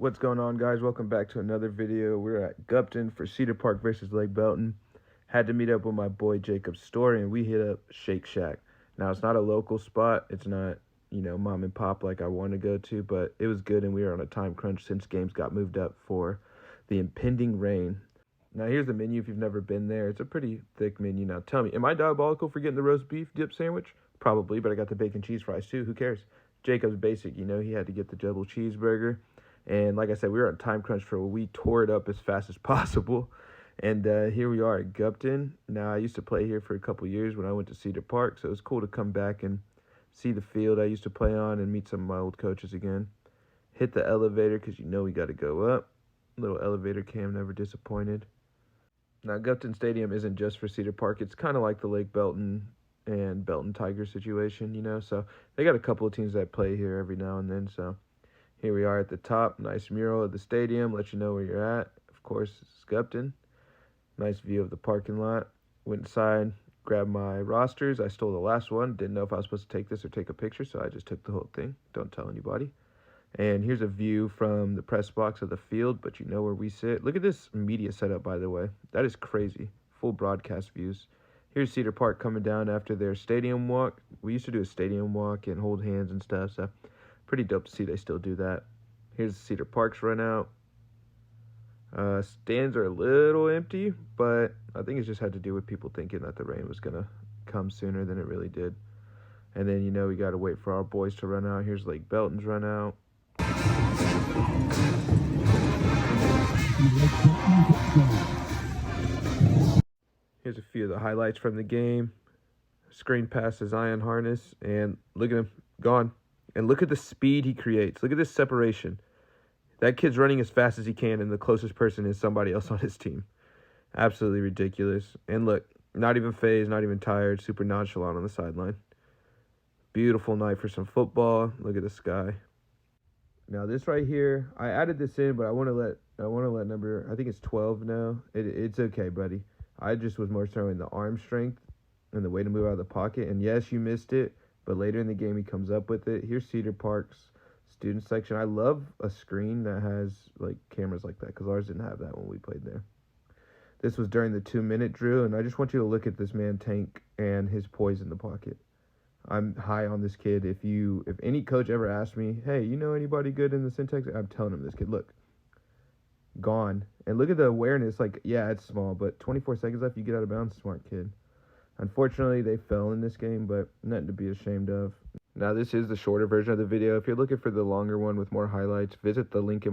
What's going on, guys? Welcome back to another video. We're at Gupton for Cedar Park versus Lake Belton. Had to meet up with my boy Jacob's store, and we hit up Shake Shack. Now, it's not a local spot. It's not, mom and pop like I want to go to, but it was good, and we were on a time crunch since games got moved up for the impending rain. Now, here's the menu if you've never been there. It's a pretty thick menu. Now, tell me, am I diabolical for getting the roast beef dip sandwich? Probably, but I got the bacon cheese fries, too. Who cares? Jacob's basic, he had to get the double cheeseburger. And like I said, we were on time crunch for we tore it up as fast as possible. And here we are at Gupton. Now, I used to play here for a couple years when I went to Cedar Park, so it was cool to come back and see the field I used to play on and meet some of my old coaches again. Hit the elevator because we got to go up. Little elevator cam, never disappointed. Now, Gupton Stadium isn't just for Cedar Park. It's kind of like the Lake Belton and Belton Tiger situation, so they got a couple of teams that play here every now and then, so here we are at the top. Nice mural of the stadium. Let you know where you're at. Of course, it's Gupton. Nice view of the parking lot. Went inside, grabbed my rosters. I stole the last one. Didn't know if I was supposed to take this or take a picture, so I just took the whole thing. Don't tell anybody. And here's a view from the press box of the field, but you know where we sit. Look at this media setup, by the way. That is crazy. Full broadcast views. Here's Cedar Park coming down after their stadium walk. We used to do a stadium walk and hold hands and stuff, so pretty dope to see they still do that. Here's Cedar Park's run out. Stands are a little empty, but I think it just had to do with people thinking that the rain was going to come sooner than it really did. And then, we got to wait for our boys to run out. Here's Lake Belton's run out. Here's a few of the highlights from the game. Screen pass to Zion Harness, and look at him, gone. And look at the speed he creates. Look at this separation. That kid's running as fast as he can, and the closest person is somebody else on his team. Absolutely ridiculous. And look, not even phased, not even tired, super nonchalant on the sideline. Beautiful night for some football. Look at the sky. Now this right here, I added this in, but I want to let number, I think it's 12 now. It's okay, buddy. I just was more showing the arm strength and the way to move out of the pocket. And yes, you missed it, but later in the game he comes up with it. Here's Cedar Park's student section. I love a screen that has like cameras like that because ours didn't have that when we played there. This was during the 2-minute drill, and I just want you to look at this man Tank and his poise in the pocket. I'm high on this kid. If any coach ever asked me, hey, you know anybody good in the syntax? I'm telling him this kid, look, gone. And look at the awareness. Like, yeah, it's small, but 24 seconds left, you get out of bounds, smart kid. Unfortunately, they fell in this game, but nothing to be ashamed of. Now, this is the shorter version of the video. If you're looking for the longer one with more highlights, visit the link in